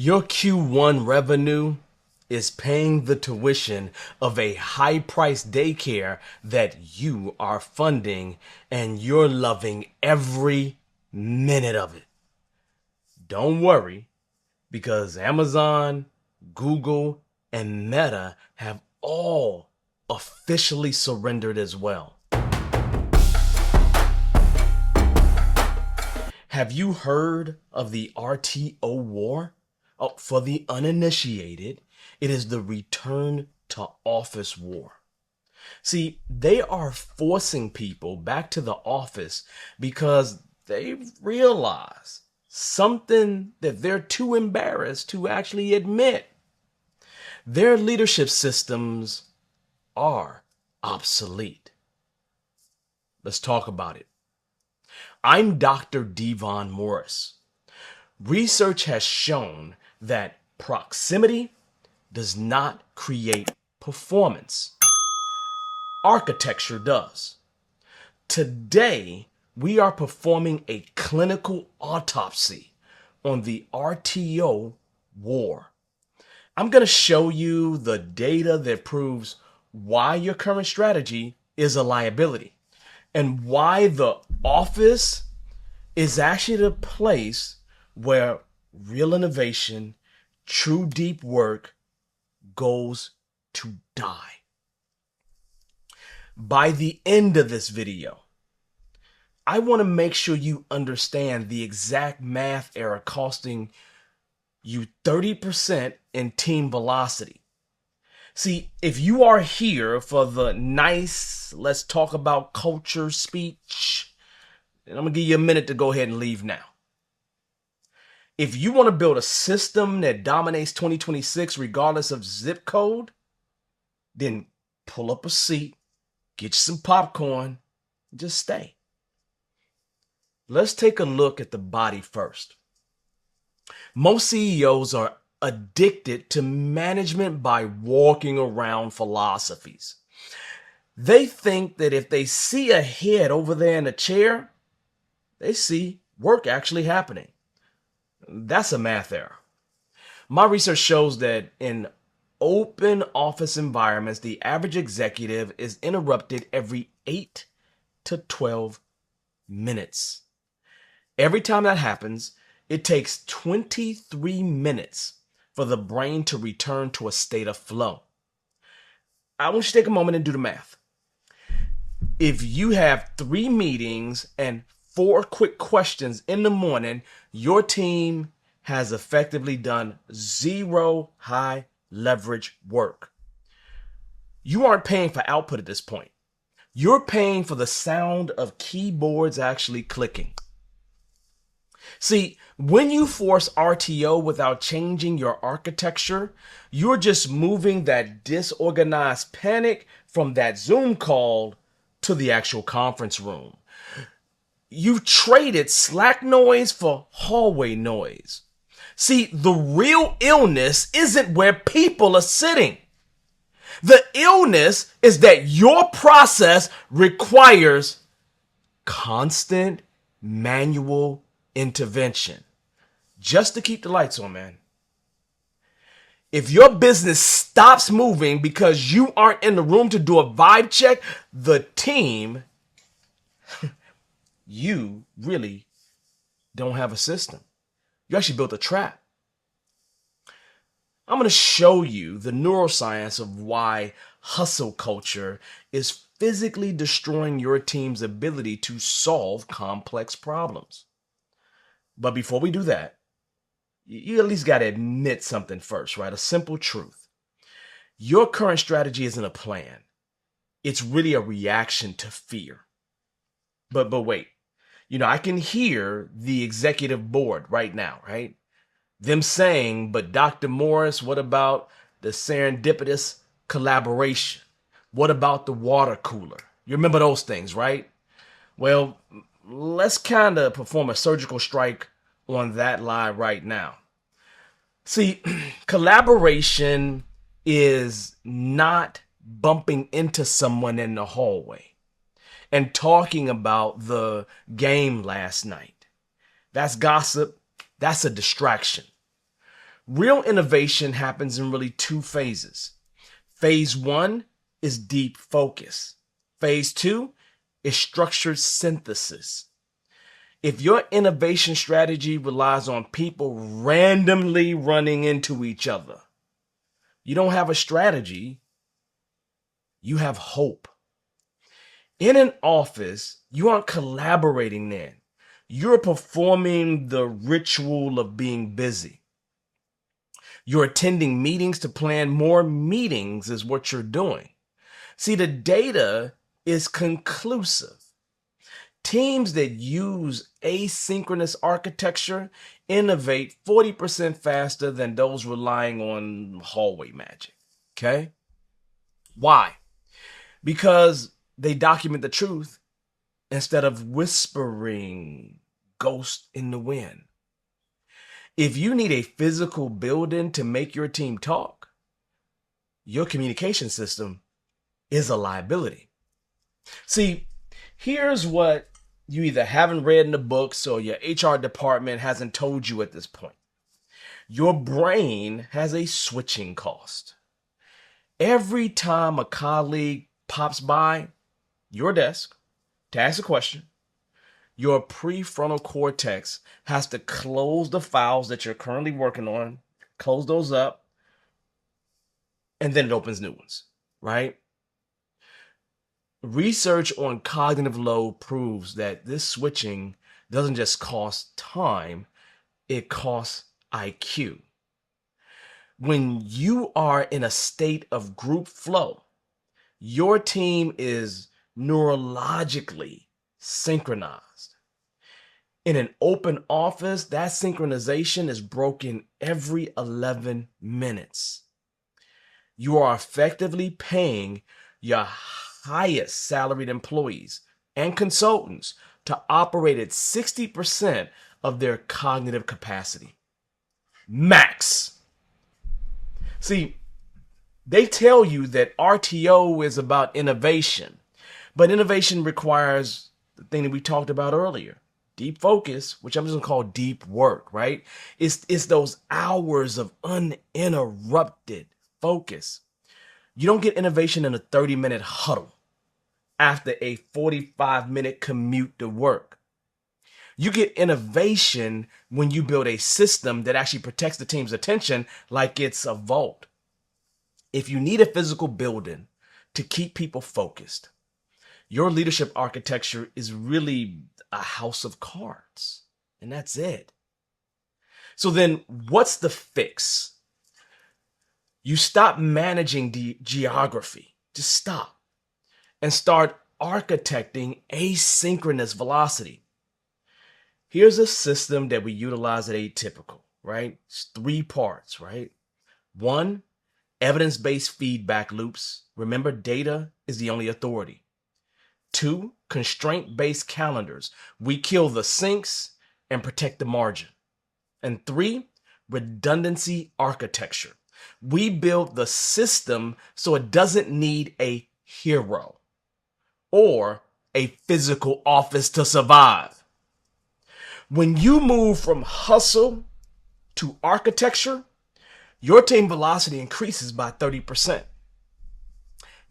Your Q1 revenue is paying the tuition of a high-priced daycare that you are funding, and you're loving every minute of it. Don't worry, because Amazon, Google, and Meta have all officially surrendered as well. Have you heard of the RTO war? Oh, for the uninitiated, it is the return to office war. See, they are forcing people back to the office because they realize something that they're too embarrassed to actually admit. Their leadership systems are obsolete. Let's talk about it. I'm Dr. Devon A. Research has shown that proximity does not create performance. Architecture does. Today, we are performing a clinical autopsy on the RTO war. I'm going to show you the data that proves why your current strategy is a liability and why the office is actually the place where real innovation, true deep work goes to die. By the end of this video, I want to make sure you understand the exact math error costing you 30% in team velocity. See, if you are here for the nice, let's talk about culture speech, then I'm going to give you a minute to go ahead and leave now. If you want to build a system that dominates 2026 regardless of zip code, then pull up a seat, get you some popcorn, and just stay. Let's take a look at the body first. Most CEOs are addicted to management by walking around philosophies. They think that if they see a head over there in a chair, they see work actually happening. That's a math error. My research shows that in open office environments, the average executive is interrupted every 8 to 12 minutes. Every time that happens, it takes 23 minutes for the brain to return to a state of flow. I want you to take a moment and do the math. If you have 3 meetings and 4 quick questions in the morning, your team has effectively done 0 high leverage work. You aren't paying for output at this point. You're paying for the sound of keyboards actually clicking. See, when you force RTO without changing your architecture, you're just moving that disorganized panic from that Zoom call to the actual conference room. You've traded Slack noise for hallway noise. See, the real illness isn't where people are sitting. The illness is that your process requires constant manual intervention just to keep the lights on, man. If your business stops moving because you aren't in the room to do a vibe check, the team, you really don't have a system. You actually built a trap. I'm going to show you the neuroscience of why hustle culture is physically destroying your team's ability to solve complex problems. But before we do that, you at least got to admit something first, right? A simple truth. Your current strategy isn't a plan. It's really a reaction to fear. But wait, I can hear the executive board right now, right? Them saying, but Dr. Morris, what about the serendipitous collaboration? What about the water cooler? You remember those things, right? Well, let's kind of perform a surgical strike on that lie right now. See, collaboration is not bumping into someone in the hallway and talking about the game last night. That's gossip. That's a distraction. Real innovation happens in really two phases. Phase one is deep focus. Phase two is structured synthesis. If your innovation strategy relies on people randomly running into each other, you don't have a strategy, you have hope. In an office, you aren't collaborating then. You're performing the ritual of being busy. You're attending meetings to plan more meetings is what you're doing. See, the data is conclusive. Teams that use asynchronous architecture innovate 40% faster than those relying on hallway magic. Okay? Why? Because they document the truth instead of whispering ghost in the wind. If you need a physical building to make your team talk, your communication system is a liability. See, here's what you either haven't read in the books or your HR department hasn't told you at this point. Your brain has a switching cost. Every time a colleague pops by your desk to ask a question, your prefrontal cortex has to close the files that you're currently working on, close those up, and then it opens new ones, right? Research on cognitive load proves that this switching doesn't just cost time, it costs IQ. When you are in a state of group flow, your team is neurologically synchronized. In an open office, that synchronization is broken every 11 minutes. You are effectively paying your highest salaried employees and consultants to operate at 60% of their cognitive capacity. Max. See, they tell you that RTO is about innovation, but innovation requires the thing that we talked about earlier, deep focus, which I'm just gonna call deep work, right? It's those hours of uninterrupted focus. You don't get innovation in a 30-minute huddle after a 45-minute commute to work. You get innovation when you build a system that actually protects the team's attention like it's a vault. If you need a physical building to keep people focused, your leadership architecture is really a house of cards, and that's it. So then what's the fix? You stop managing the geography. Just stop and start architecting asynchronous velocity. Here's a system that we utilize at Atypical, right? It's 3 parts, right? 1, evidence-based feedback loops. Remember, data is the only authority. 2, constraint-based calendars. We kill the sinks and protect the margin. And 3, redundancy architecture. We build the system so it doesn't need a hero or a physical office to survive. When you move from hustle to architecture, your team velocity increases by 30%.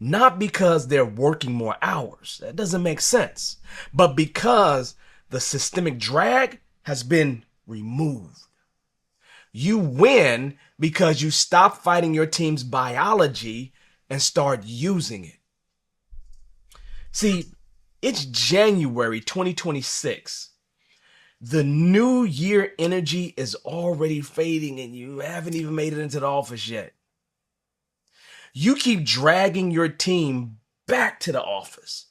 Not because they're working more hours, that doesn't make sense, but because the systemic drag has been removed. You win because you stop fighting your team's biology and start using it. See, it's January 2026. The new year energy is already fading and you haven't even made it into the office yet. You keep dragging your team back to the office,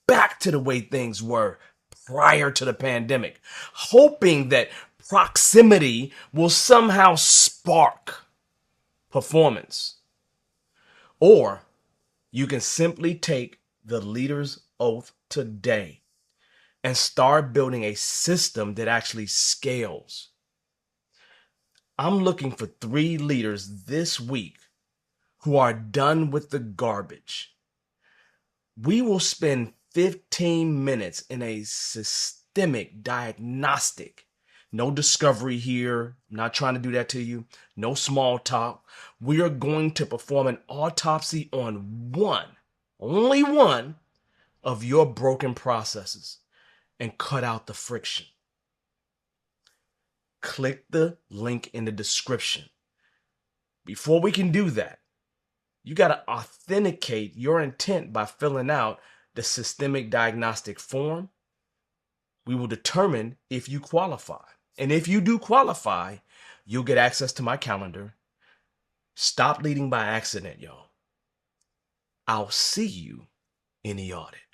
back to the way things were prior to the pandemic, hoping that proximity will somehow spark performance. Or you can simply take the leader's oath today and start building a system that actually scales. I'm looking for 3 leaders this week who are done with the garbage. We will spend 15 minutes in a systemic diagnostic No discovery here. I'm not trying to do that to you. No small talk. We are going to perform an autopsy on one, only one, of your broken processes and cut out the friction. Click the link in the description. Before we can do that, you got to authenticate your intent by filling out the systemic diagnostic form. We will determine if you qualify. And if you do qualify, you'll get access to my calendar. Stop leading by accident, y'all. I'll see you in the audit.